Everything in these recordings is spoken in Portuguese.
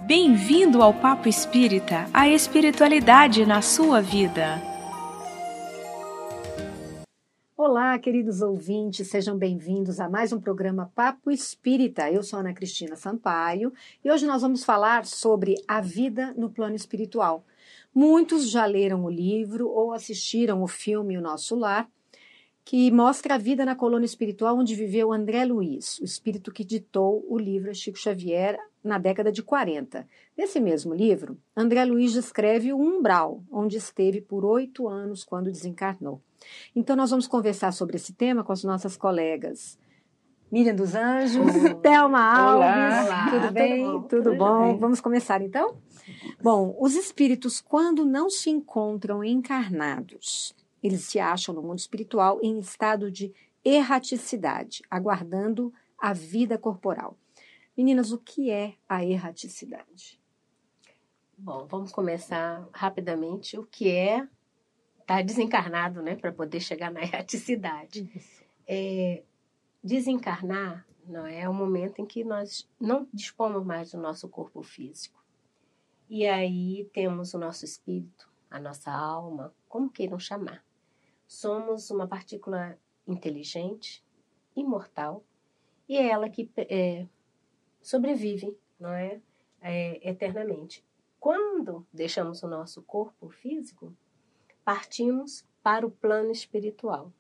Bem-vindo ao Papo Espírita, a espiritualidade na sua vida. Olá, queridos ouvintes, sejam bem-vindos a mais um programa Papo Espírita. Eu sou Ana Cristina Sampaio e hoje nós vamos falar sobre a vida no plano espiritual. Muitos já leram o livro ou assistiram o filme O Nosso Lar, que mostra a vida na colônia espiritual onde viveu André Luiz, o espírito que ditou o livro a Chico Xavier na década de 40. Nesse mesmo livro, André Luiz descreve o umbral, onde esteve por 8 anos quando desencarnou. Então, nós vamos conversar sobre esse tema com as nossas colegas Miriam dos Anjos, Thelma Alves. Olá. Tudo bem? Tudo bom? Vamos começar, então? Bom, os espíritos, quando não se encontram encarnados, eles se acham no mundo espiritual em estado de erraticidade, aguardando a vida corporal. Meninas, o que é a erraticidade? Bom, vamos começar rapidamente. O que é estar desencarnado, né, para poder chegar na erraticidade. Desencarnar não é o momento em que nós não dispomos mais do nosso corpo físico. E aí temos o nosso espírito, a nossa alma, como queiram chamar. Somos uma partícula inteligente, imortal, e é ela que sobrevive, não é? Eternamente. Quando deixamos o nosso corpo físico, partimos para o plano espiritual.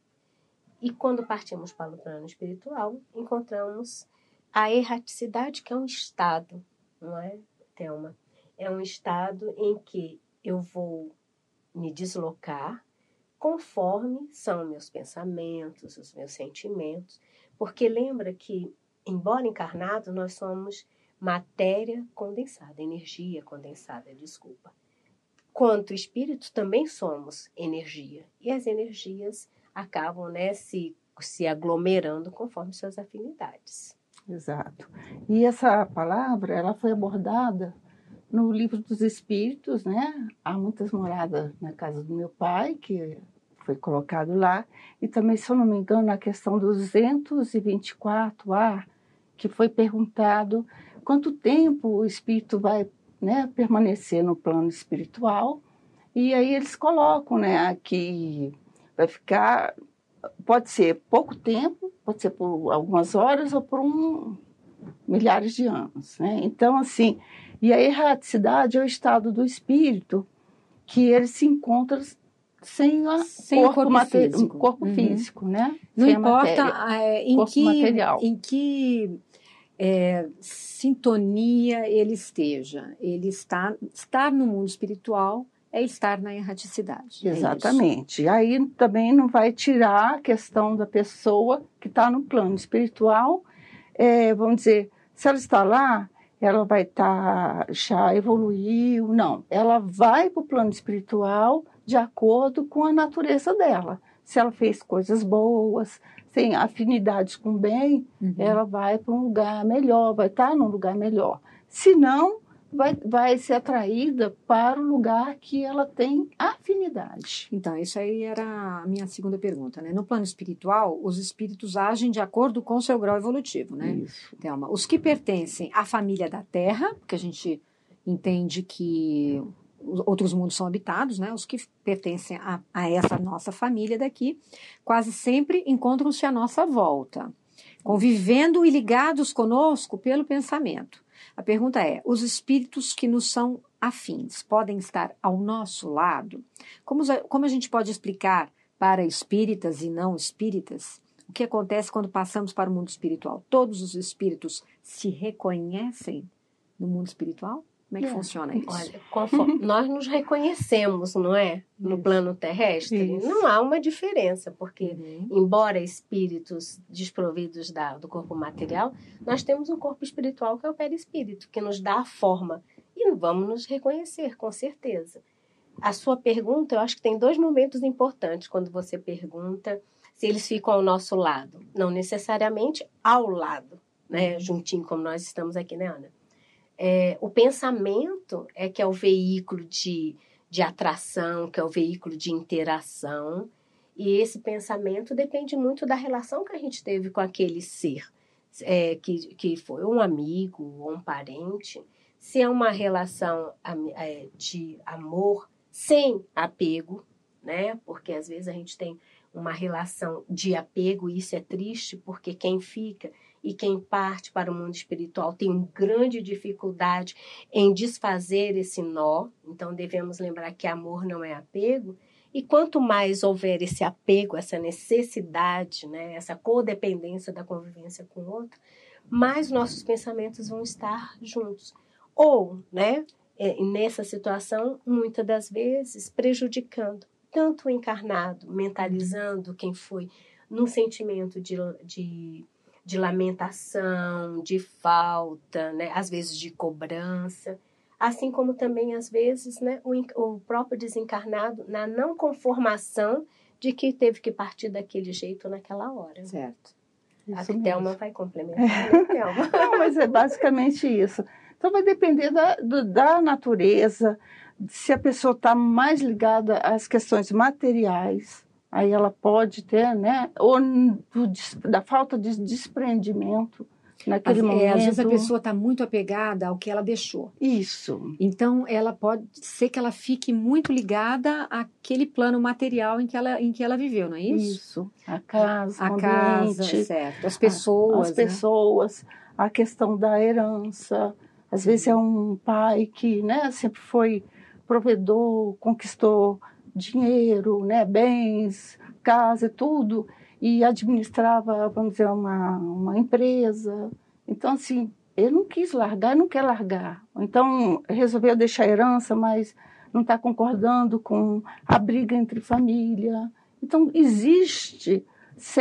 E quando partimos para o plano espiritual, encontramos a erraticidade, que é um estado, não é, Thelma? É um estado em que eu vou me deslocar conforme são meus pensamentos, os meus sentimentos. Porque lembra que, embora encarnados, nós somos matéria condensada, energia condensada, desculpa. Quanto espírito, também somos energia. E as energias acabam, né, se aglomerando conforme suas afinidades. Exato. E essa palavra, ela foi abordada no Livro dos Espíritos, né? Há muitas moradas na casa do meu pai, que foi colocado lá. E também, se eu não me engano, na questão 224A, que foi perguntado quanto tempo o espírito vai, né, permanecer no plano espiritual. E aí eles colocam, né, que vai ficar, pode ser pouco tempo, pode ser por algumas horas ou por milhares de anos, né? Então, assim, e a erraticidade é o estado do espírito que ele se encontra sem corpo físico, né? Não sem importa em que sintonia ele esteja. Ele estar no mundo espiritual é estar na erraticidade. Exatamente. E aí também não vai tirar a questão da pessoa que está no plano espiritual. Vamos dizer, se ela está lá, ela vai estar, já evoluiu. Não, ela vai para o plano espiritual de acordo com a natureza dela. Se ela fez coisas boas, tem afinidades com o bem, ela vai para um lugar melhor, vai estar num lugar melhor. Se não, vai ser atraída para o lugar que ela tem afinidade. Então, isso aí era a minha segunda pergunta, né? No plano espiritual, os espíritos agem de acordo com o seu grau evolutivo, né? Isso. Thelma, os que pertencem à família da Terra, porque a gente entende que outros mundos são habitados, né? Os que pertencem a essa nossa família daqui, quase sempre encontram-se à nossa volta, convivendo e ligados conosco pelo pensamento. A pergunta é, os espíritos que nos são afins podem estar ao nosso lado? Como a gente pode explicar para espíritas e não espíritas o que acontece quando passamos para o mundo espiritual? Todos os espíritos se reconhecem no mundo espiritual? Como é que funciona isso? Olha, conforme nós nos reconhecemos, não é? No plano terrestre, não há uma diferença, porque, embora espíritos desprovidos do corpo material, nós temos um corpo espiritual que é o perispírito, que nos dá a forma. E vamos nos reconhecer, com certeza. A sua pergunta, eu acho que tem 2 momentos importantes quando você pergunta se eles ficam ao nosso lado. Não necessariamente ao lado, né? Juntinho, como nós estamos aqui, né, Ana? O pensamento é que é o veículo de atração, que é o veículo de interação, E esse pensamento depende muito da relação que a gente teve com aquele ser, que foi um amigo ou um parente. Se é uma relação de amor sem apego, né? Porque às vezes a gente tem uma relação de apego e isso é triste, porque quem fica e quem parte para o mundo espiritual tem uma grande dificuldade em desfazer esse nó. Então, devemos lembrar que amor não é apego. E quanto mais houver esse apego, essa necessidade, né, essa codependência da convivência com o outro, mais nossos pensamentos vão estar juntos. Ou, né, nessa situação, muitas das vezes, prejudicando tanto o encarnado, mentalizando quem foi, num sentimento de lamentação, de falta, né? Às vezes de cobrança, assim como também, às vezes, né, o próprio desencarnado na não conformação de que teve que partir daquele jeito naquela hora. Certo. A Thelma vai complementar, né, Thelma? Não, mas é basicamente isso. Então, vai depender da natureza, se a pessoa está mais ligada às questões materiais, aí ela pode ter, né? Ou da falta de desprendimento naquele momento. Às vezes a pessoa está muito apegada ao que ela deixou. Isso. Então, ela pode ser que ela fique muito ligada àquele plano material em que ela viveu, não é isso? Isso. A casa, a o casa, ambiente, certo. As pessoas. As pessoas, né? A questão da herança. Às vezes é um pai que, né, sempre foi provedor, conquistou dinheiro, né, bens, casa e tudo, e administrava, vamos dizer, uma empresa. Então, assim, ele não quis largar, não quer largar. Então, resolveu deixar a herança, mas não está concordando com a briga entre família. Então, existe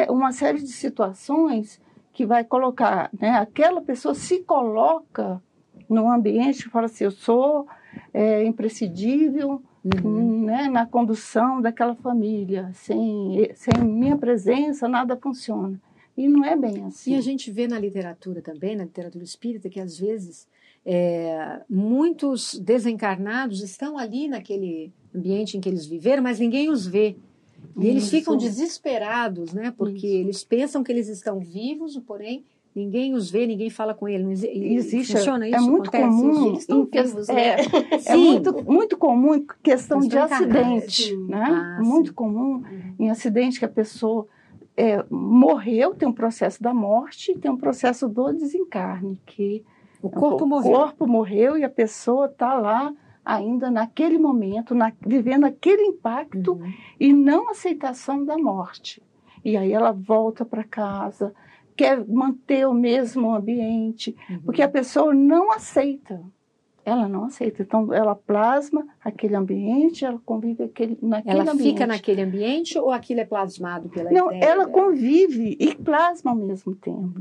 uma série de situações que vai colocar, né, aquela pessoa se coloca num ambiente que fala assim, eu sou imprescindível, né, na condução daquela família. Sem minha presença, nada funciona. E não é bem assim. E a gente vê na literatura também, na literatura espírita, que às vezes muitos desencarnados estão ali naquele ambiente em que eles viveram, mas ninguém os vê. E eles ficam desesperados, né? Porque eles pensam que eles estão vivos, porém ninguém os vê, ninguém fala com eles. Existe, funciona isso? É muito acontece? comum. Eles estão vivos, né? É muito comum em questão de acidente, sim. né? Muito comum em acidente que a pessoa morreu, tem um processo da morte e tem um processo do desencarne, que o corpo morreu e a pessoa está lá ainda naquele momento, vivendo aquele impacto e não aceitação da morte. E aí ela volta para casa, quer manter o mesmo ambiente, porque a pessoa não aceita. Ela não aceita. Então, ela plasma aquele ambiente, ela convive naquele ambiente. Ela fica naquele ambiente ou aquilo é plasmado pela ideia? Não, ela convive e plasma ao mesmo tempo.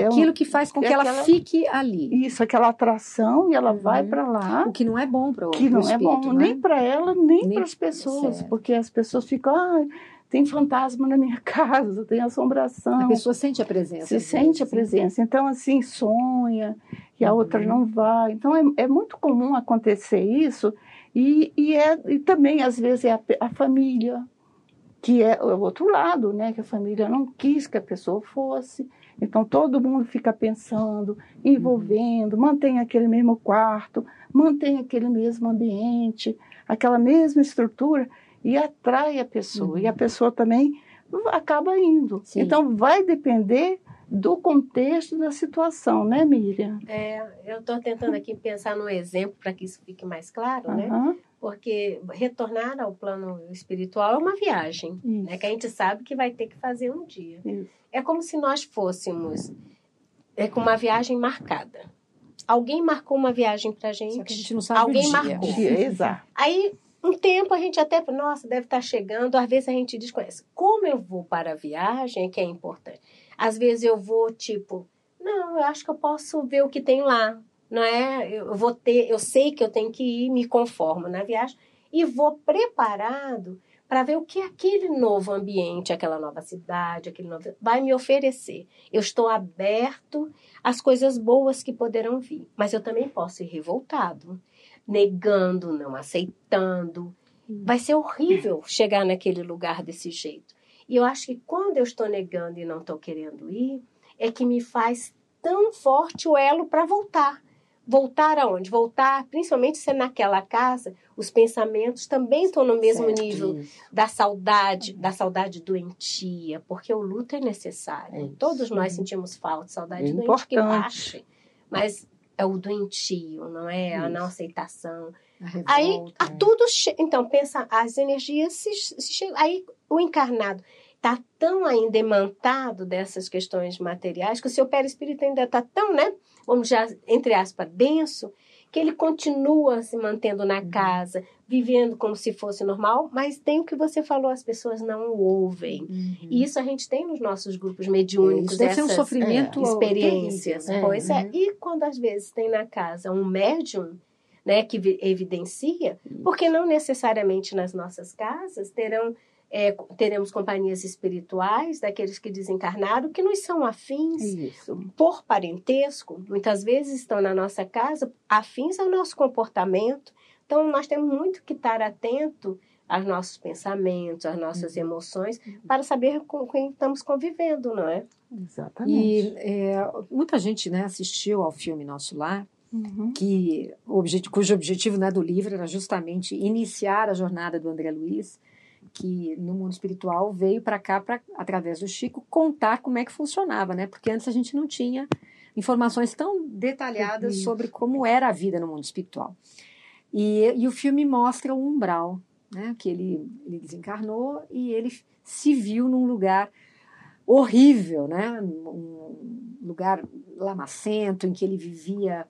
Aquilo que faz com que ela fique ali. Isso, aquela atração, e ela vai para lá. O que não é bom para o que não espírito, é bom, né? nem para ela, nem para as pessoas. Certo. Porque as pessoas ficam... tem fantasma na minha casa, tem assombração. A pessoa sente a presença. Sente a presença. Então, assim, sonha, e a outra não vai. Então, é muito comum acontecer isso. E também, às vezes, é a família, que é o outro lado, né? Que a família não quis que a pessoa fosse. Então, todo mundo fica pensando, envolvendo, mantém aquele mesmo quarto, mantém aquele mesmo ambiente, aquela mesma estrutura, e atrai a pessoa. E a pessoa também acaba indo. Sim. Então, vai depender do contexto da situação, né, Miriam? Eu estou tentando aqui pensar num exemplo para que isso fique mais claro, né? Porque retornar ao plano espiritual é uma viagem, né? Que a gente sabe que vai ter que fazer um dia. Isso. É como se nós fôssemos com uma viagem marcada. Alguém marcou uma viagem para a gente. Só que a gente não sabe Alguém o dia. marcou. Exato. Aí, um tempo a gente até, nossa, deve estar chegando. Às vezes a gente desconhece. Como eu vou para a viagem é que é importante. Às vezes eu vou, não, eu acho que eu posso ver o que tem lá. Não é? Eu sei que eu tenho que ir, me conformo na viagem e vou preparado para ver o que aquele novo ambiente, aquela nova cidade, vai me oferecer. Eu estou aberto às coisas boas que poderão vir, mas eu também posso ir revoltado, negando, não aceitando. Vai ser horrível chegar naquele lugar desse jeito. E eu acho que quando eu estou negando e não estou querendo ir, é que me faz tão forte o elo para voltar. Voltar aonde? Voltar, principalmente se é naquela casa, os pensamentos também estão no mesmo nível da saudade doentia, porque o luto é necessário. Todos nós sentimos falta, saudade doente que baixa. Mas é o doentio, não é? A não aceitação. Aí, tudo... Então, pensa, as energias se chegam. Aí, o encarnado está tão ainda imantado dessas questões materiais que o seu perispírito ainda está tão, né? Vamos já, entre aspas, denso, que ele continua se mantendo na casa, vivendo como se fosse normal, mas tem o que você falou, as pessoas não o ouvem. E isso a gente tem nos nossos grupos mediúnicos, deve ser um sofrimento experiências. Terrível, né? Pois é. E quando às vezes tem na casa um médium, né, que evidencia, porque não necessariamente nas nossas casas teremos companhias espirituais daqueles que desencarnaram, que nos são afins por parentesco, muitas vezes estão na nossa casa afins ao nosso comportamento. Então, nós temos muito que estar atento aos nossos pensamentos, às nossas emoções, para saber com quem estamos convivendo, não é? Exatamente. E muita gente, né, assistiu ao filme Nosso Lar, cujo objetivo, né, do livro era justamente iniciar a jornada do André Luiz, que no mundo espiritual veio para cá, através do Chico, contar como é que funcionava, né? Porque antes a gente não tinha informações tão detalhadas sobre como era a vida no mundo espiritual. E o filme mostra o umbral, né? Que ele desencarnou e ele se viu num lugar horrível, né? Um lugar lamacento, em que ele vivia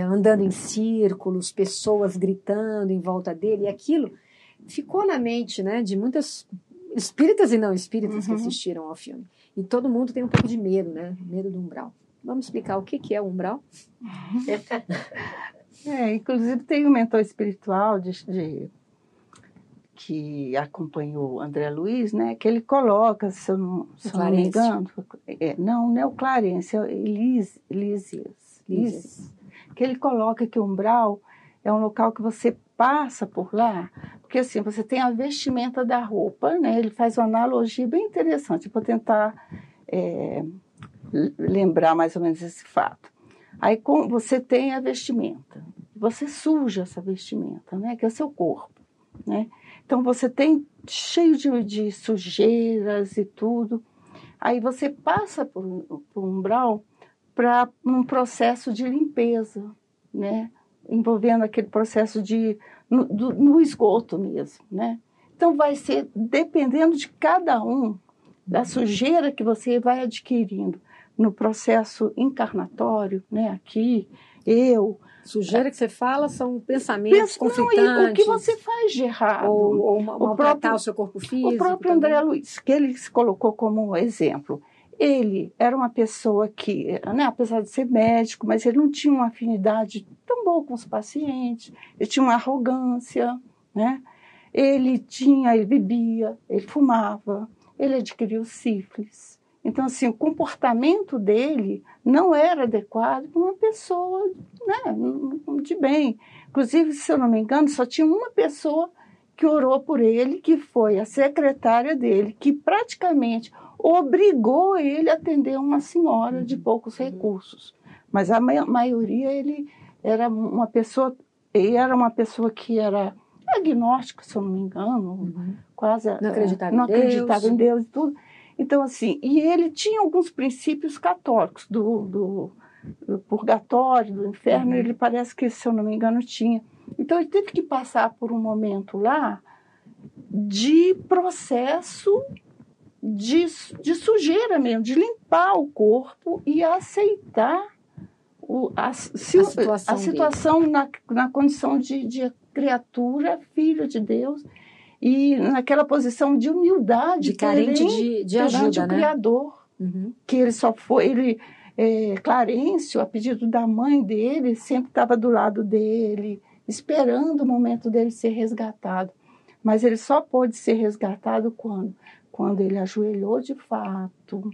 andando em círculos, pessoas gritando em volta dele, e aquilo ficou na mente, né, de muitas espíritas e não espíritas que assistiram ao filme. E todo mundo tem um pouco de medo, né? Medo do umbral. Vamos explicar o que é o umbral? Inclusive tem um mentor espiritual que acompanhou André Luiz, né, que ele coloca, se eu não me engano, não é o Clarence, é o Lísias, que ele coloca que o umbral é um local que você passa por lá, porque assim, você tem a vestimenta da roupa, né? Ele faz uma analogia bem interessante, para tentar lembrar mais ou menos esse fato. Aí você tem a vestimenta, você suja essa vestimenta, né? Que é o seu corpo, né? Então você tem cheio de sujeiras e tudo, aí você passa por um umbral para um processo de limpeza, né? Envolvendo aquele processo no esgoto mesmo, né? Então vai ser dependendo de cada um, da sujeira que você vai adquirindo no processo encarnatório, né? Aqui, sujeira que você fala são pensamentos conflitantes. Não, o que você faz de errado. Ou maltratar o seu corpo físico. O próprio André Luiz, que ele se colocou como exemplo. Ele era uma pessoa que, né, apesar de ser médico, mas ele não tinha uma afinidade tão boa com os pacientes, ele tinha uma arrogância, né? Ele bebia, ele fumava, ele adquiriu sífilis. Então, assim, o comportamento dele não era adequado para uma pessoa, né, de bem. Inclusive, se eu não me engano, só tinha uma pessoa que orou por ele, que foi a secretária dele, que praticamente obrigou ele a atender uma senhora de poucos recursos. Mas a maioria, ele era uma pessoa que era agnóstica, se eu não me engano, quase não acreditava em Deus e tudo. Então, assim, e ele tinha alguns princípios católicos do purgatório, do inferno, ele parece que, se eu não me engano, tinha. Então, ele teve que passar por um momento lá de processo de sujeira mesmo, de limpar o corpo e aceitar a situação na condição de criatura, filho de Deus, e naquela posição de humildade, de carente de ajuda, o Criador, que ele só foi, Clarencio, a pedido da mãe dele, sempre estava do lado dele, esperando o momento dele ser resgatado. Mas ele só pôde ser resgatado quando ele ajoelhou de fato,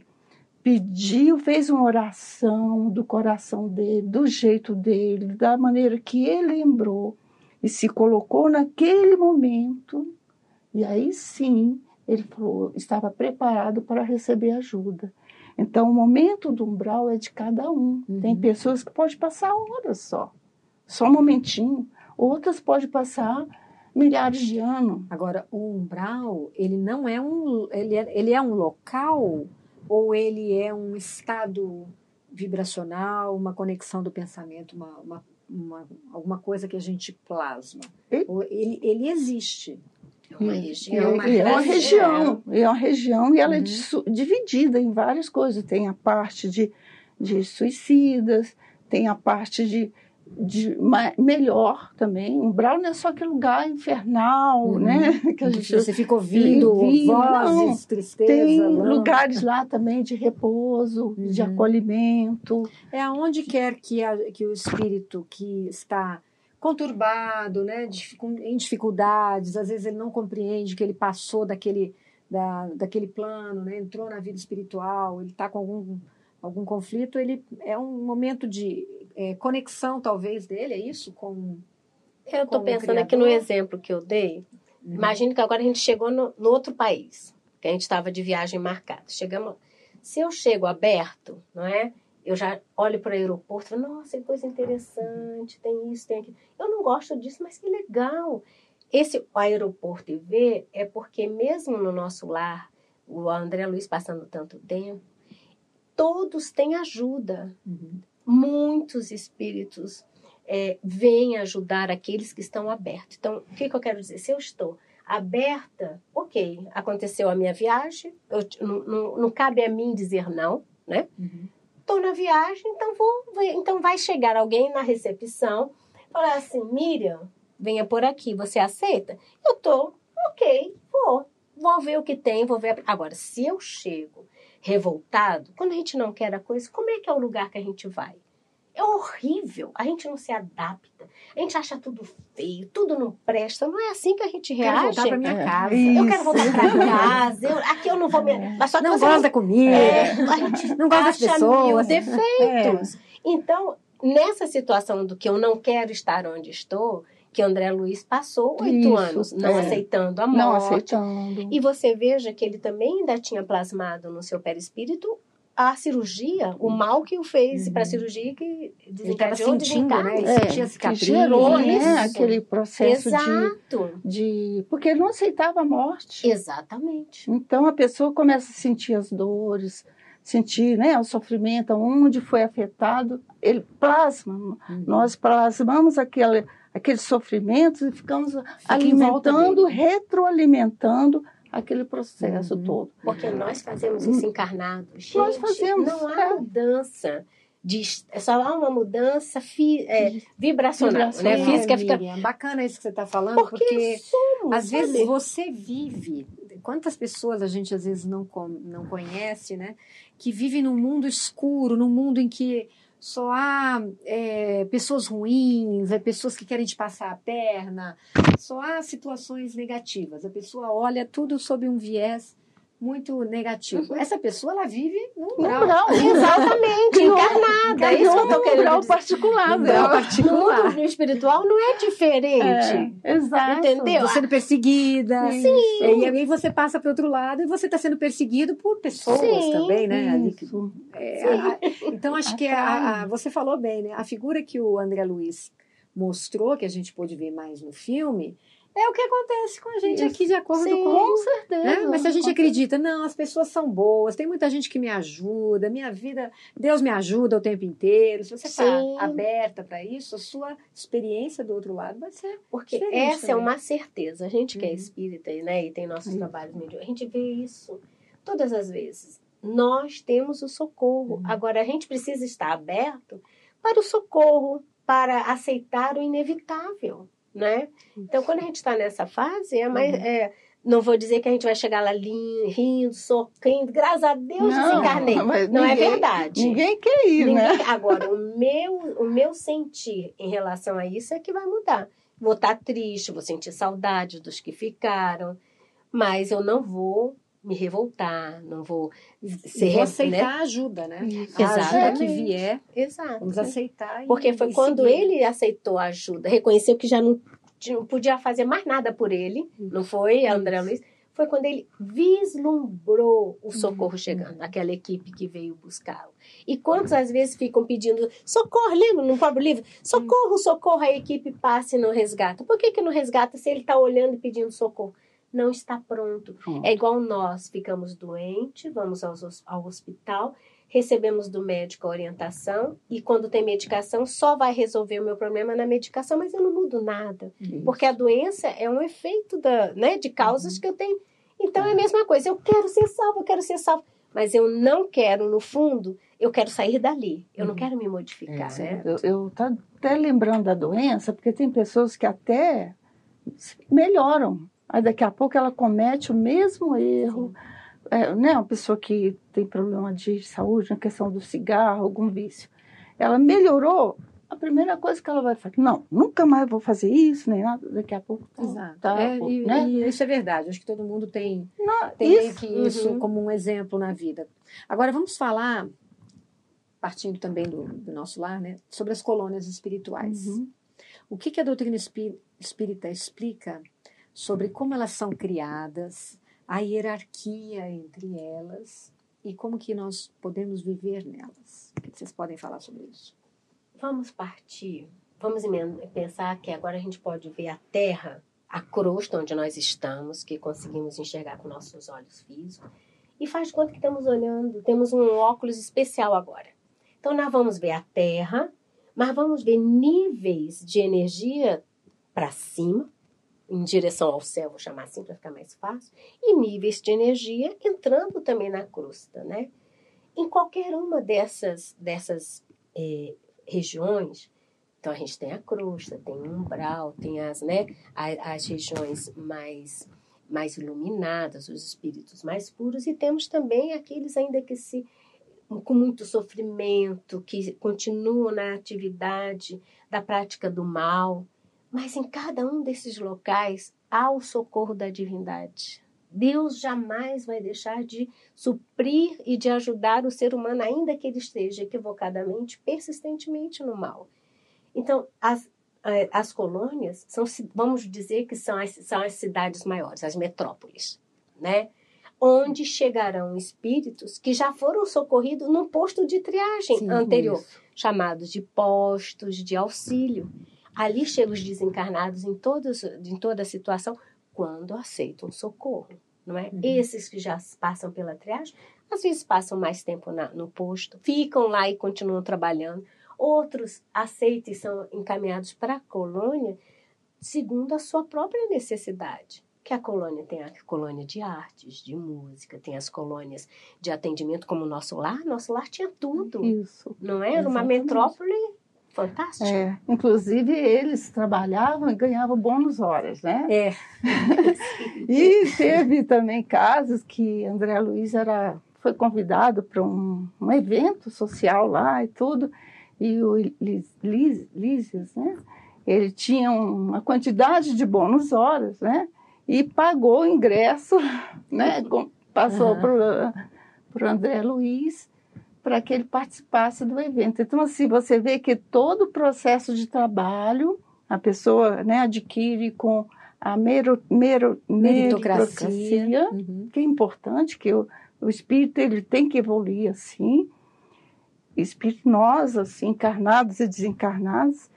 pediu, fez uma oração do coração dele, do jeito dele, da maneira que ele lembrou, e se colocou naquele momento, e aí sim, ele falou, estava preparado para receber ajuda. Então, o momento do umbral é de cada um. Tem pessoas que podem passar horas só um momentinho. Outras podem passar milhares de anos. Agora, o umbral, ele não é ele é um local ou ele é um estado vibracional, uma conexão do pensamento, alguma coisa que a gente plasma? Ele existe. É uma região. É uma região e ela é dividida em várias coisas. Tem a parte de suicidas, tem a parte de melhor também. Umbral não é só aquele lugar infernal, né? Que a gente, você fica ouvindo vozes, tristeza. Tem lugares lá também de repouso, de acolhimento. É aonde quer que o espírito que está conturbado, né, em dificuldades, às vezes ele não compreende que ele passou daquele plano, né, entrou na vida espiritual, ele está com algum conflito, ele é um momento de conexão, talvez, dele, é isso? Eu estou pensando aqui no exemplo que eu dei. Imagine que agora a gente chegou no outro país, que a gente estava de viagem marcada. Se eu chego aberto, não é? Eu já olho para o aeroporto e falo, nossa, que coisa interessante, tem isso, tem aquilo. Eu não gosto disso, mas que legal. Esse aeroporto IV é porque mesmo no nosso lar, o André Luiz passando tanto tempo, todos têm ajuda. Muitos espíritos vêm ajudar aqueles que estão abertos. Então, o que eu quero dizer? Se eu estou aberta, ok, aconteceu a minha viagem, não cabe a mim dizer não, né? Estou na viagem, então vai chegar alguém na recepção, falar assim, Miriam, venha por aqui, você aceita? Eu estou, ok, vou ver o que tem, vou ver. Agora, se eu chego revoltado, quando a gente não quer a coisa, como é que é o lugar que a gente vai? É horrível, a gente não se adapta, a gente acha tudo feio, tudo não presta, não é assim que a gente reage. Quero voltar para minha casa. Eu quero voltar para casa, aqui eu não vou... Mas só que não gosto da comida, a gente não gosta das pessoas. Defeitos. Então, nessa situação do que eu não quero estar onde estou, que André Luiz passou 8 anos não aceitando a morte. Não aceitando. E você veja que ele também ainda tinha plasmado no seu perispírito a cirurgia, o mal que o fez para a cirurgia que desencadeou ele sentindo, né? Ele sentia cicatriz. Gerou, né? Aquele processo Exato. Porque ele não aceitava a morte. Exatamente. Então a pessoa começa a sentir as dores, sentir, né, o sofrimento, onde foi afetado, ele plasma. Nós plasmamos aqueles sofrimentos e ficamos alimentando, retroalimentando aquele processo todo. Porque nós fazemos isso encarnados. Gente, nós fazemos. Não há mudança. Só há uma mudança vibracional. Né? Física Miriam, bacana isso que você está falando, porque às vezes você vive... Quantas pessoas a gente às vezes não conhece, né? Que vivem num mundo escuro, num mundo em que só há pessoas ruins, pessoas que querem te passar a perna, só há situações negativas. A pessoa olha tudo sob um viés muito negativo. Essa pessoa, ela vive num umbral. Exatamente, encarnada. É isso que eu estou querendo dizer. Particular. No mundo espiritual não é diferente. Exato. Entendeu? Você sendo perseguida. Sim. E aí você passa para o outro lado e você está sendo perseguido por pessoas também, né? Então, acho que você falou bem, né? A figura que o André Luiz mostrou, que a gente pôde ver mais no filme, é o que acontece com a gente aqui, de acordo com certeza. Né? Mas se a gente acredita, não, as pessoas são boas, tem muita gente que me ajuda, minha vida, Deus me ajuda o tempo inteiro. Se você está aberta para isso, a sua experiência do outro lado vai ser porque essa também. É uma certeza. A gente que é espírita, né, e tem nossos trabalhos mediúnicos, a gente vê isso todas as vezes. Nós temos o socorro. Agora, a gente precisa estar aberto para o socorro, para aceitar o inevitável. Né? Então, quando a gente está nessa fase, não vou dizer que a gente vai chegar lá rindo, sorrindo, graças a Deus desencarnei. Não é verdade. Ninguém quer ir, né? Agora, o meu sentir em relação a isso é que vai mudar. Vou estar triste, vou sentir saudade dos que ficaram, mas eu não vou me revoltar, não vou aceitar a ajuda, né? A ajuda que vier, Exato. vamos aceitar. Porque foi quando ele aceitou a ajuda, reconheceu que já não não podia fazer mais nada por ele, não foi, André Luiz? Foi quando ele vislumbrou o socorro chegando, aquela equipe que veio buscá-lo. E quantas vezes ficam pedindo socorro, lembra no próprio livro? Socorro, socorro, a equipe passa e não resgata. Por que não resgata se ele está olhando e pedindo socorro? Não está pronto. É igual nós, ficamos doentes, vamos ao hospital, recebemos do médico a orientação e quando tem medicação só vai resolver o meu problema na medicação, mas eu não mudo nada. Porque a doença é um efeito de causas que eu tenho. Então é a mesma coisa, eu quero ser salvo, mas eu não quero, no fundo, eu quero sair dali, eu não quero me modificar. Eu tô até lembrando da doença, porque tem pessoas que até melhoram, aí daqui a pouco ela comete o mesmo erro. Uma pessoa que tem problema de saúde, na questão do cigarro, algum vício, ela melhorou, a primeira coisa que ela vai fazer, não, nunca mais vou fazer isso, nem nada, daqui a pouco. Exato. E isso é verdade, acho que todo mundo tem meio que isso como um exemplo na vida. Agora vamos falar, partindo também do nosso lar, né, sobre as colônias espirituais. O que a doutrina espírita explica sobre como elas são criadas, a hierarquia entre elas e como que nós podemos viver nelas? O que vocês podem falar sobre isso? Vamos pensar que agora a gente pode ver a Terra, a crosta onde nós estamos, que conseguimos enxergar com nossos olhos físicos, e faz de conta que estamos olhando, temos um óculos especial agora. Então nós vamos ver a Terra, mas vamos ver níveis de energia para cima, em direção ao céu, vou chamar assim para ficar mais fácil, e níveis de energia entrando também na crosta, né? Em qualquer uma dessas regiões, então a gente tem a crosta, tem o umbral, tem as regiões mais iluminadas, os espíritos mais puros, e temos também aqueles ainda que com muito sofrimento, que continuam na atividade da prática do mal. Mas em cada um desses locais há o socorro da divindade. Deus jamais vai deixar de suprir e de ajudar o ser humano, ainda que ele esteja equivocadamente, persistentemente no mal. Então, as colônias, vamos dizer que são as cidades maiores, as metrópoles, né? Onde chegarão espíritos que já foram socorridos num posto de triagem anterior, chamados de postos de auxílio. Ali chegam os desencarnados em toda a situação, quando aceitam socorro, não é? Esses que já passam pela triagem, às vezes passam mais tempo no posto, ficam lá e continuam trabalhando. Outros aceitam e são encaminhados para a colônia segundo a sua própria necessidade. Que a colônia tem a colônia de artes, de música, tem as colônias de atendimento, como o nosso lar. Nosso lar tinha tudo, isso, não é? Era uma metrópole fantástico. Inclusive, eles trabalhavam e ganhavam bônus horas, né? E teve também casos que André Luiz foi convidado para um evento social lá e tudo, e o Lísias, né? Ele tinha uma quantidade de bônus horas, né? E pagou o ingresso, né? Passou para o André Luiz, para que ele participasse do evento. Então, assim, você vê que todo o processo de trabalho a pessoa, né, adquire com a meritocracia, que é importante, que o espírito ele tem que evoluir assim, espírito nós, assim, encarnados e desencarnados,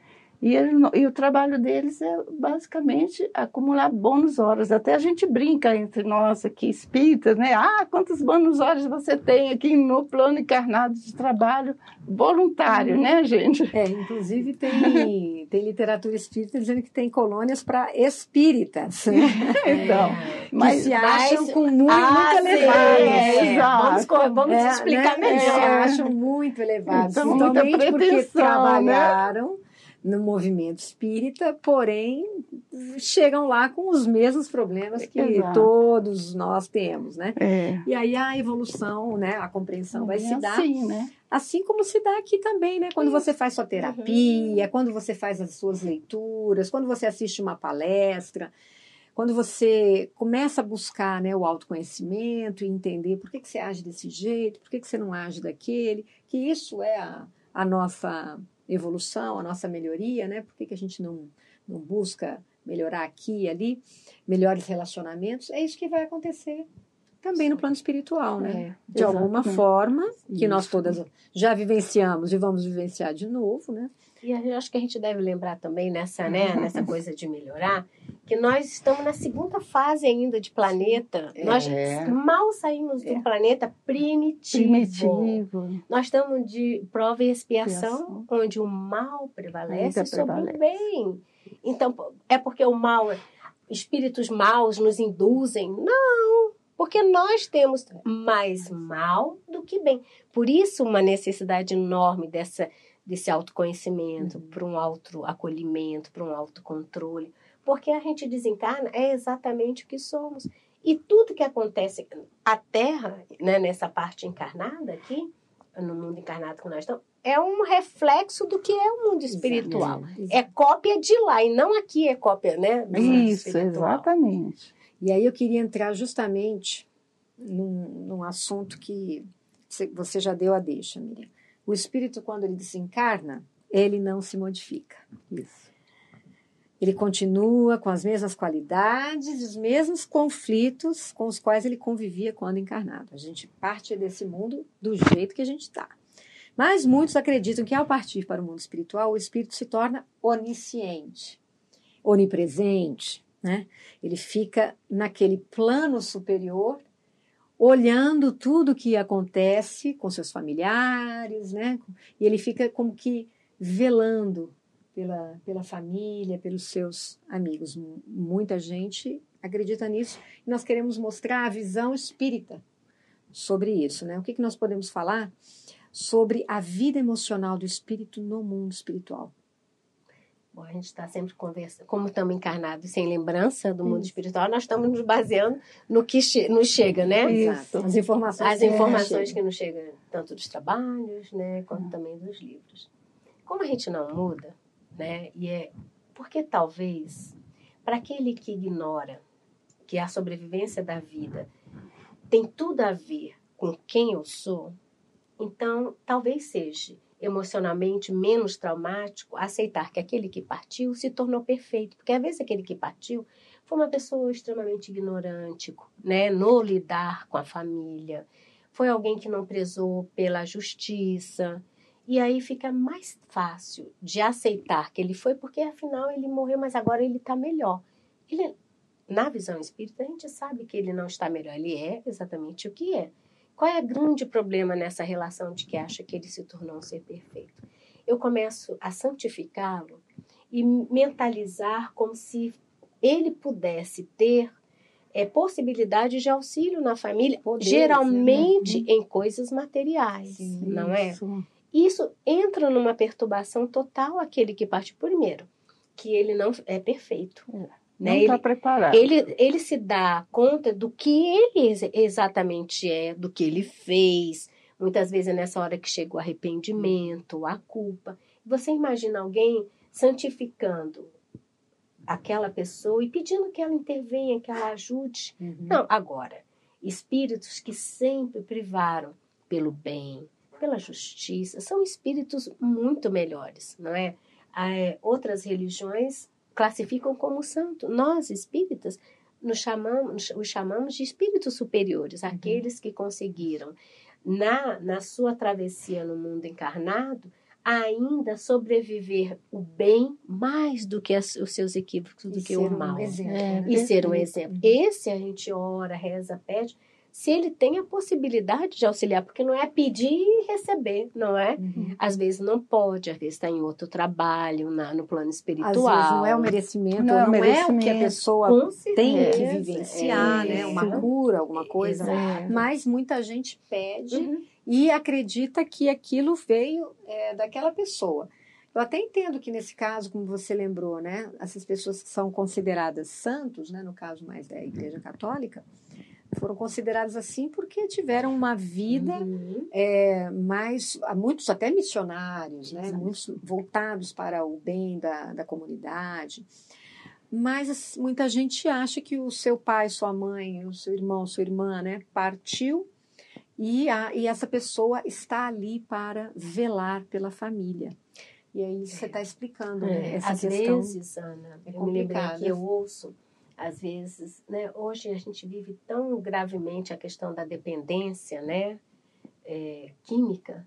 e o trabalho deles é basicamente acumular bônus horas. Até a gente brinca entre nós aqui, espíritas, né? Quantas bônus horas você tem aqui no plano encarnado de trabalho voluntário, né, gente? Inclusive tem literatura espírita dizendo que tem colônias para espíritas. Então, que se acham com muito elevados. Vamos explicar melhor. Se acham muito elevados. Então, muita pretensão, porque trabalharam no movimento espírita, porém chegam lá com os mesmos problemas que todos nós temos, né? E aí a evolução, né, a compreensão vai se dar assim, né? Assim como se dá aqui também, né? Quando você faz sua terapia, quando você faz as suas leituras, quando você assiste uma palestra, quando você começa a buscar, né, o autoconhecimento e entender por que você age desse jeito, por que você não age daquele, que isso é a nossa evolução, a nossa melhoria, né? Por que a gente não busca melhorar aqui e ali, melhores relacionamentos, é isso que vai acontecer também no plano espiritual, né? De alguma forma, que nós todas já vivenciamos e vamos vivenciar de novo, né? E eu acho que a gente deve lembrar também nessa coisa de melhorar, que nós estamos na segunda fase ainda de planeta. Nós mal saímos do planeta primitivo. Nós estamos de prova e expiação, onde o mal prevalece sobre o bem. Então, é porque o mal, espíritos maus nos induzem? Não, porque nós temos mais mal do que bem. Por isso, uma necessidade enorme desse autoconhecimento, para um autoacolhimento, para um autocontrole. Porque a gente desencarna é exatamente o que somos. E tudo que acontece, a Terra, né, nessa parte encarnada aqui, no mundo encarnado que nós estamos, é um reflexo do que é o mundo espiritual. É cópia de lá, e não aqui é cópia, né? Isso, exatamente. E aí eu queria entrar justamente num assunto que você já deu a deixa, Miriam. O espírito, quando ele desencarna, ele não se modifica. Isso. Ele continua com as mesmas qualidades, os mesmos conflitos com os quais ele convivia quando encarnado. A gente parte desse mundo do jeito que a gente está. Mas muitos acreditam que ao partir para o mundo espiritual, o espírito se torna onisciente, onipresente, né? Ele fica naquele plano superior, olhando tudo que acontece com seus familiares, né? E ele fica como que velando pela família, pelos seus amigos. Muita gente acredita nisso e nós queremos mostrar a visão espírita sobre isso, né? O que nós podemos falar sobre a vida emocional do espírito no mundo espiritual? Bom, a gente está sempre conversando, como estamos encarnados sem lembrança do mundo espiritual, nós estamos nos baseando no que nos chega, né? Exato. As informações que nos chegam, tanto dos trabalhos, né, quanto também dos livros. Como a gente não muda, né? Porque talvez, para aquele que ignora que a sobrevivência da vida tem tudo a ver com quem eu sou, então talvez seja emocionalmente menos traumático aceitar que aquele que partiu se tornou perfeito. Porque às vezes aquele que partiu foi uma pessoa extremamente ignorante, né, no lidar com a família, foi alguém que não prezou pela justiça. E aí fica mais fácil de aceitar que ele foi, porque afinal ele morreu, mas agora ele está melhor. Na visão espírita, a gente sabe que ele não está melhor, ele é exatamente o que é. Qual é o grande problema nessa relação de que acha que ele se tornou um ser perfeito? Eu começo a santificá-lo e mentalizar como se ele pudesse ter possibilidade de auxílio na família, geralmente em coisas materiais, não é? Isso entra numa perturbação total aquele que parte primeiro, que ele não é perfeito. Não está preparado. Ele se dá conta do que ele exatamente é, do que ele fez. Muitas vezes é nessa hora que chega o arrependimento, a culpa. Você imagina alguém santificando aquela pessoa e pedindo que ela intervenha, que ela ajude. Não, agora, espíritos que sempre privaram pelo bem, pela justiça, são espíritos muito melhores, não é? Outras religiões classificam como santo. Nós, espíritas, os chamamos de espíritos superiores, aqueles que conseguiram, na sua travessia no mundo encarnado, ainda sobreviver o bem mais do que os seus equívocos, do que o mal. E ser um exemplo. Esse a gente ora, reza, pede, se ele tem a possibilidade de auxiliar, porque não é pedir e receber, não é? Às vezes não pode, às vezes está em outro trabalho, no plano espiritual. Às vezes não é o merecimento, não é o que a pessoa tem que vivenciar, né? Uma cura, alguma coisa. Mas muita gente pede e acredita que aquilo veio daquela pessoa. Eu até entendo que nesse caso, como você lembrou, né? Essas pessoas que são consideradas santos, né? No caso mais da Igreja Católica, foram considerados assim porque tiveram uma vida muitos até missionários, né? Muitos voltados para o bem da comunidade. Mas muita gente acha que o seu pai, sua mãe, o seu irmão, sua irmã, né, partiu e essa pessoa está ali para velar pela família. E aí você está explicando, né, essa às questão. Vezes, Ana, é eu me lembrei complicado. que eu ouço, às vezes, né, hoje a gente vive tão gravemente a questão da dependência, né, química,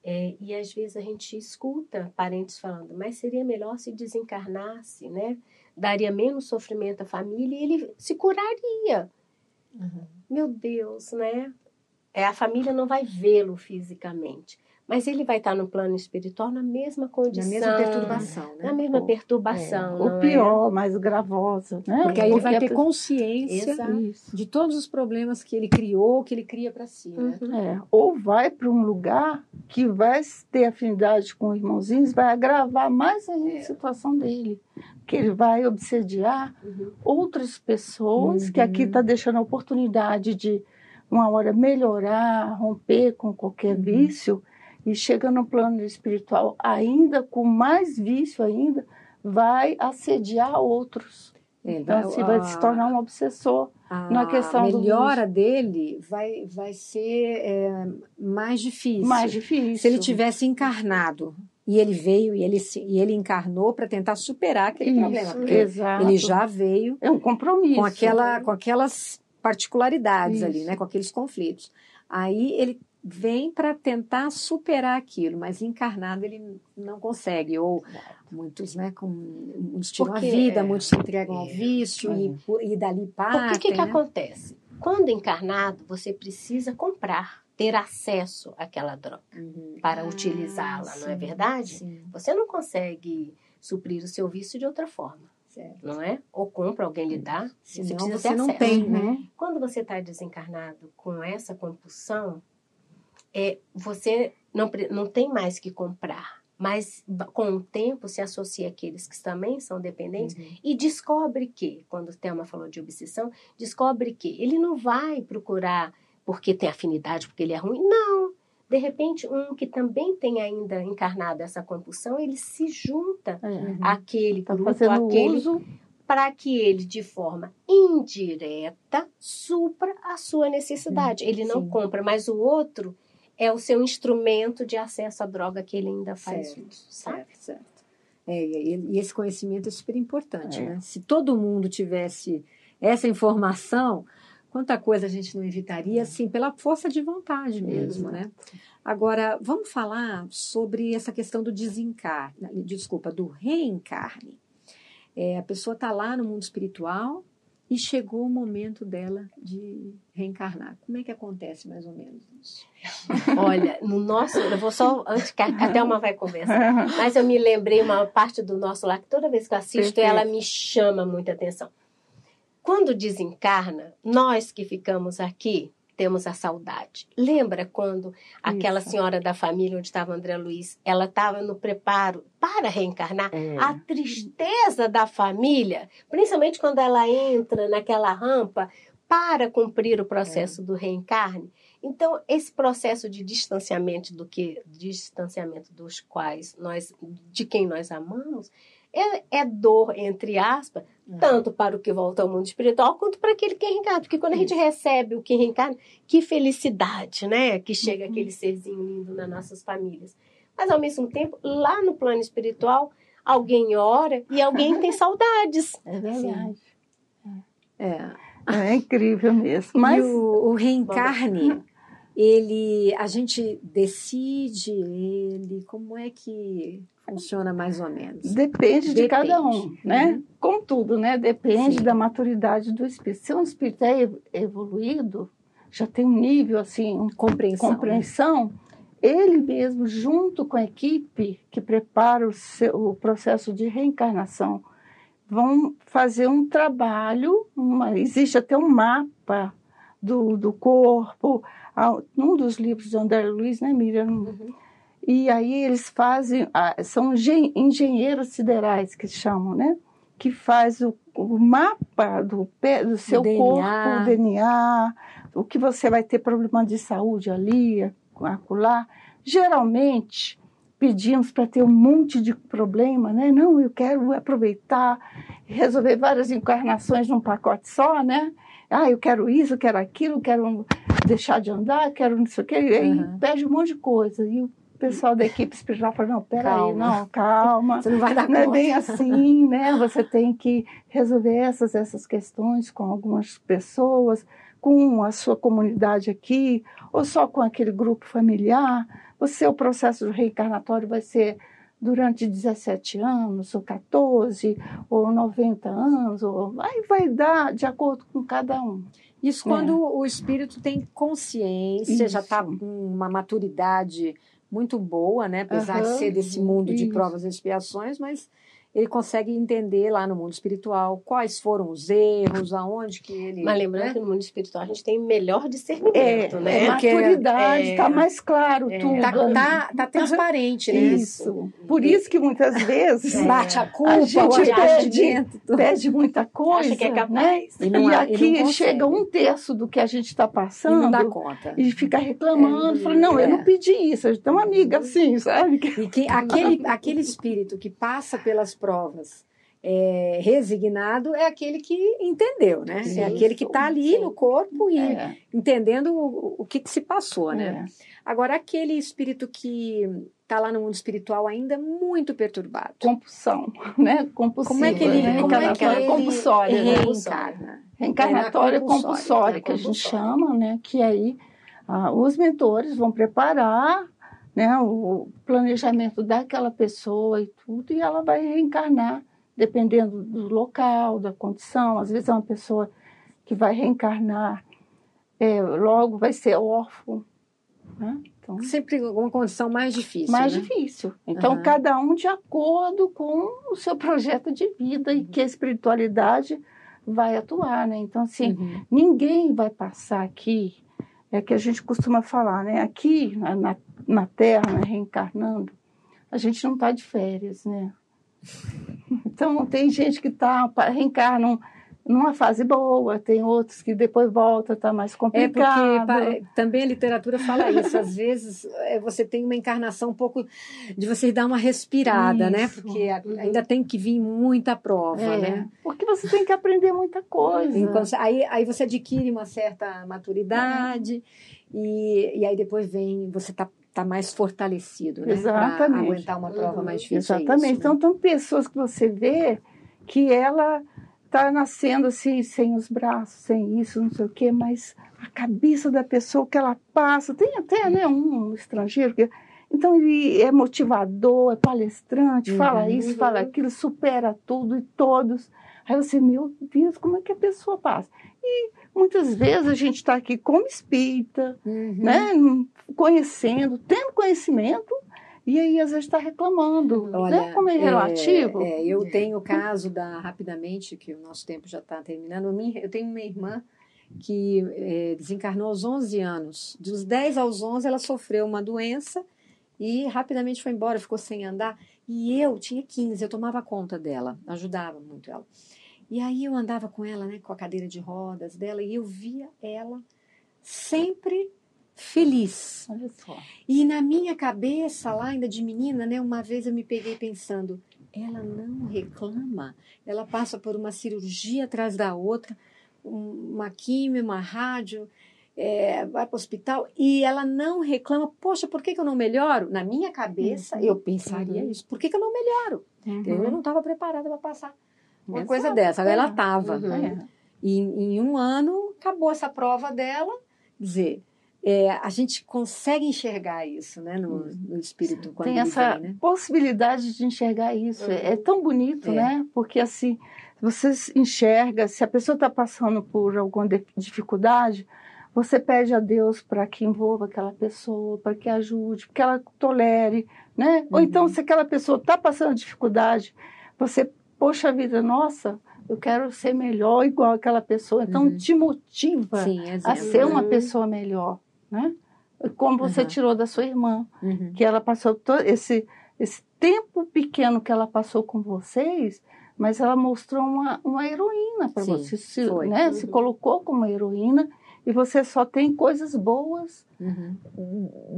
e às vezes a gente escuta parentes falando, mas seria melhor se desencarnasse, né, daria menos sofrimento à família e ele se curaria. Uhum. Meu Deus, né? A família não vai vê-lo fisicamente, mas ele vai estar no plano espiritual na mesma condição. Na mesma perturbação, né? Na mesma perturbação, não o pior, mais gravosa, né? Porque aí ele vai ter Exato. consciência de todos os problemas que ele criou, que ele cria para si, né? Ou vai para um lugar que vai ter afinidade com irmãozinhos, vai agravar mais ainda a situação dele. Que ele vai obsediar outras pessoas, que aqui está deixando a oportunidade de uma hora melhorar, romper com qualquer vício, e chega no plano espiritual ainda com mais vício ainda, vai assediar outros. Então, vai se tornar um obsessor na questão a melhora dele vai ser mais difícil. Mais difícil. Se ele tivesse encarnado e ele veio e ele encarnou para tentar superar aquele problema. Porque ele já veio um compromisso com aquelas particularidades ali, né, com aqueles conflitos. Aí ele vem para tentar superar aquilo, mas encarnado ele não consegue, ou muitos, né, muitos tiram a vida, muitos se entregam ao vício e dali partem. Porque o que acontece? Quando encarnado, você precisa comprar, ter acesso àquela droga para utilizá-la, não é verdade? Sim. Você não consegue suprir o seu vício de outra forma. Certo. Não é? Ou compra, alguém lhe dá, Senão você precisa você ter não acesso. tem, né? Quando você está desencarnado com essa compulsão, você não tem mais que comprar. Mas com o tempo se associa àqueles que também são dependentes e descobre que, quando o Thelma falou de obsessão, descobre que ele não vai procurar porque tem afinidade, porque ele é ruim. Não. De repente, um que também tem ainda encarnado essa compulsão, ele se junta àquele grupo, uso para que ele, de forma indireta, supra a sua necessidade. Ele não compra, mas o outro é o seu instrumento de acesso à droga que ele ainda faz uso, sabe? Certo. E esse conhecimento é super importante, né? Se todo mundo tivesse essa informação, quanta coisa a gente não evitaria, assim, pela força de vontade mesmo, né? Agora, vamos falar sobre essa questão do do reencarne. A pessoa está lá no mundo espiritual e chegou o momento dela de reencarnar. Como é que acontece, mais ou menos, isso? Olha, eu vou só, antes que a Thelma vai conversar, mas eu me lembrei uma parte do nosso lar, que toda vez que eu assisto, ela me chama muita atenção. Quando desencarna, nós que ficamos aqui, temos a saudade. Lembra quando aquela senhora da família, onde estava André Luiz, ela estava no preparo para reencarnar? A tristeza da família, principalmente quando ela entra naquela rampa para cumprir o processo do reencarne. Então, esse processo de distanciamento dos quais de quem nós amamos, é dor, entre aspas, tanto para o que volta ao mundo espiritual, quanto para aquele que reencarna. Porque quando a gente recebe o que reencarna, que felicidade, né? Que chega aquele serzinho lindo nas nossas famílias. Mas, ao mesmo tempo, lá no plano espiritual, alguém ora e alguém tem saudades. É verdade. É incrível mesmo. Mas o reencarne, a gente decide como é que funciona mais ou menos? Depende de cada um, né? Como tudo, né? Depende da maturidade do espírito. Se um espírito é evoluído, já tem um nível, assim, compreensão, né? Ele mesmo, junto com a equipe que prepara o processo de reencarnação, vão fazer um trabalho, existe até um mapa do corpo, num dos livros de André Luiz, né, Miriam? E aí eles fazem, são engenheiros siderais que chamam, né? Que faz o mapa do seu corpo, o DNA, o que você vai ter problema de saúde ali, acolá. Geralmente pedimos para ter um monte de problema, né? Não, eu quero aproveitar, resolver várias encarnações num pacote só, né? Eu quero isso, eu quero aquilo, quero deixar de andar, quero não sei o quê. E aí pede um monte de coisa. E pessoal da equipe espiritual fala, não, peraí, não, calma. Você não vai dar conta. Não é bem assim, né? Você tem que resolver essas questões com algumas pessoas, com a sua comunidade aqui, ou só com aquele grupo familiar. O processo reencarnatório vai ser durante 17 anos, ou 14, ou 90 anos, aí vai dar de acordo com cada um. Isso quando o espírito tem consciência, já está com uma maturidade muito boa, né? Apesar de ser desse mundo de provas e expiações, mas ele consegue entender lá no mundo espiritual quais foram os erros, aonde que ele... Mas lembrando que no mundo espiritual a gente tem melhor discernimento, né? Maturidade, está mais claro tudo. Tá transparente, né? Isso. Por isso que muitas vezes bate a culpa, a gente perde muita coisa, acha que é capaz. Né? E aqui chega 1/3 do que a gente está passando e não dá conta. E fica reclamando, fala, não, eu não pedi isso, a gente tem uma amiga assim, sabe? E que aquele espírito que passa pelas provas resignado é aquele que entendeu, né? Sim, é aquele que está ali no corpo e entendendo o que se passou, né? Agora, aquele espírito que está lá no mundo espiritual ainda muito perturbado. Compulsão, né? Compulsiva. Como é que ele compulsória, reencarna? Reencarnatória compulsória, que a gente chama, né? Que aí os mentores vão preparar, né, o planejamento daquela pessoa e tudo, e ela vai reencarnar, dependendo do local, da condição. Às vezes é uma pessoa que vai reencarnar, logo vai ser órfão, né? Então, sempre uma condição mais difícil. Difícil. Então, cada um de acordo com o seu projeto de vida e que a espiritualidade vai atuar, né? Então, assim, ninguém vai passar aqui, é que a gente costuma falar, né? Aqui, na Terra, né, reencarnando, a gente não está de férias, né? Então, tem gente que reencarna numa fase boa, tem outros que depois volta, está mais complicado. Porque também a literatura fala isso. Às vezes, você tem uma encarnação um pouco de você dar uma respirada, né? Porque ainda tem que vir muita prova, né? Porque você tem que aprender muita coisa. Aí você adquire uma certa maturidade e aí depois você está mais fortalecido, né? Para aguentar uma prova mais difícil. Exatamente. Então, tem pessoas que você vê que ela está nascendo assim, sem os braços, sem isso, não sei o quê, mas a cabeça da pessoa que ela passa, tem até, né, um estrangeiro que... Então, ele é motivador, é palestrante, fala isso, fala aquilo, supera tudo e todos. Aí você, meu Deus, como é que a pessoa passa? E muitas vezes a gente está aqui como espírita, né, conhecendo, tendo conhecimento, e aí às vezes está reclamando. Olha, né? Como é relativo. Eu tenho o caso rapidamente, que o nosso tempo já está terminando, eu tenho uma irmã que desencarnou aos 11 anos. Dos 10 aos 11 ela sofreu uma doença e rapidamente foi embora, ficou sem andar. E eu tinha 15, eu tomava conta dela, ajudava muito ela. E aí eu andava com ela, né, com a cadeira de rodas dela, e eu via ela sempre feliz. Olha só. E na minha cabeça, lá ainda de menina, né, uma vez eu me peguei pensando, ela não reclama, ela passa por uma cirurgia atrás da outra, uma químio, uma rádio, vai para o hospital e ela não reclama. Poxa, por que eu não melhoro? Na minha cabeça, eu pensaria isso. Por que eu não melhoro? Eu não estava preparada para passar uma coisa dessa. Agora ela estava. E em um ano, acabou essa prova dela. Quer dizer, a gente consegue enxergar isso, né, no espírito. Quando tem essa vem, né? Possibilidade de enxergar isso. É tão bonito, né? Porque assim, você enxerga, se a pessoa está passando por alguma dificuldade, você pede a Deus para que envolva aquela pessoa, para que ajude, para que ela tolere, né? Ou então, se aquela pessoa está passando dificuldade, você, poxa vida, nossa, eu quero ser melhor igual aquela pessoa. Então, te motiva a ser uma pessoa melhor, né? Como você tirou da sua irmã, que ela passou todo esse tempo pequeno que ela passou com vocês, mas ela mostrou uma heroína para você, né? Se colocou como uma heroína e você só tem coisas boas Uhum.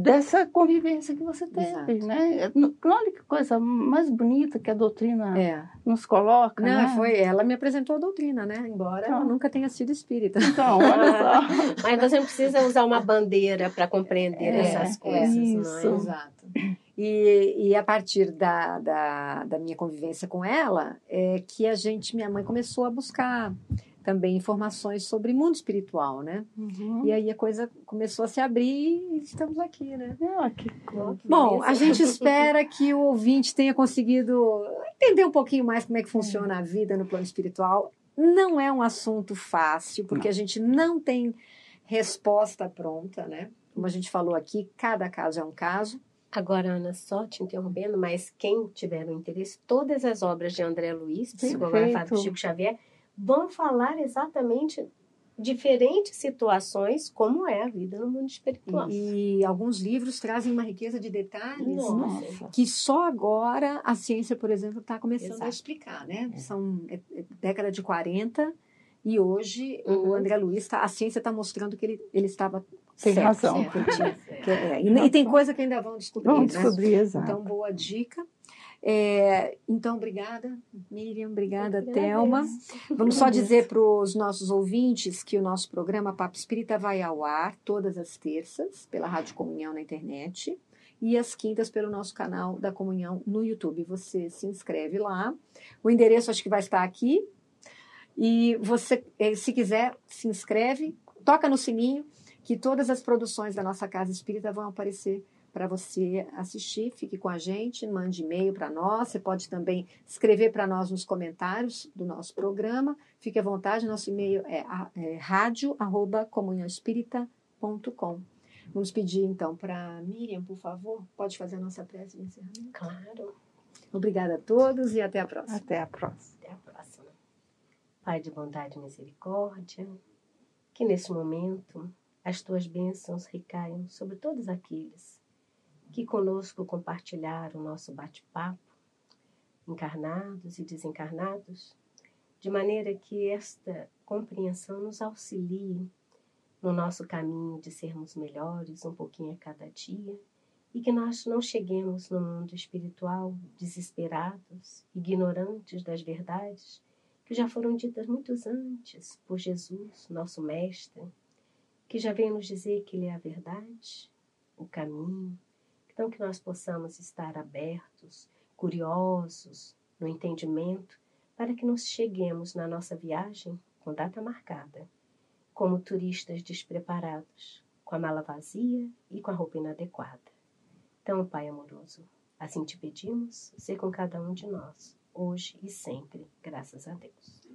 dessa convivência que você teve, Exato. né? Olha que coisa mais bonita que a doutrina nos coloca, Não, né? ela me apresentou a doutrina, né? Embora ela nunca tenha sido espírita. Então, olha só. Mas você não precisa usar uma bandeira para compreender essas coisas, não é? Exato. E a partir da minha convivência com ela, é que minha mãe começou a buscar também informações sobre mundo espiritual, né? Uhum. E aí a coisa começou a se abrir e estamos aqui, né? Que Bom, a gente espera que o ouvinte tenha conseguido entender um pouquinho mais como é que funciona a vida no plano espiritual. Não é um assunto fácil, porque a gente não tem resposta pronta, né? Como a gente falou aqui, cada caso é um caso. Agora, Ana, só te interrompendo, mas quem tiver o interesse, todas as obras de André Luiz, psicografado por Chico Xavier, vão falar exatamente diferentes situações, como é a vida no mundo espiritual. E alguns livros trazem uma riqueza de detalhes, Nossa. que só agora a ciência, por exemplo, está começando a explicar, né? São década de 40 e hoje o André Luiz, a ciência está mostrando que ele estava tem certo, razão. E tem coisa que ainda vão descobrir. Vamos descobrir, exato. Então, boa dica. Então, obrigada, Miriam, obrigada, Thelma. Vamos só dizer para os nossos ouvintes que o nosso programa Papo Espírita vai ao ar todas as terças, pela Rádio Comunhão na internet, e às quintas pelo nosso canal da Comunhão no YouTube. Você se inscreve lá. O endereço acho que vai estar aqui. E você, se quiser, se inscreve, toca no sininho, que todas as produções da nossa Casa Espírita vão aparecer para você assistir. Fique com a gente, mande e-mail para nós. Você pode também escrever para nós nos comentários do nosso programa. Fique à vontade, nosso e-mail é radio@comunhãoespírita.com. Vamos pedir então para Miriam, por favor, pode fazer a nossa prece de encerramento? Claro. Obrigada a todos e até a próxima. Até a próxima. Até a próxima. Pai de bondade e misericórdia, que neste momento as tuas bênçãos recaiam sobre todos aqueles que conosco compartilharam o nosso bate-papo, encarnados e desencarnados, de maneira que esta compreensão nos auxilie no nosso caminho de sermos melhores um pouquinho a cada dia e que nós não cheguemos no mundo espiritual desesperados, ignorantes das verdades que já foram ditas muito antes por Jesus, nosso Mestre, que já vem nos dizer que Ele é a verdade, o caminho. Então, que nós possamos estar abertos, curiosos, no entendimento, para que nós cheguemos na nossa viagem com data marcada, como turistas despreparados, com a mala vazia e com a roupa inadequada. Então, Pai amoroso, assim te pedimos, ser com cada um de nós, hoje e sempre, graças a Deus.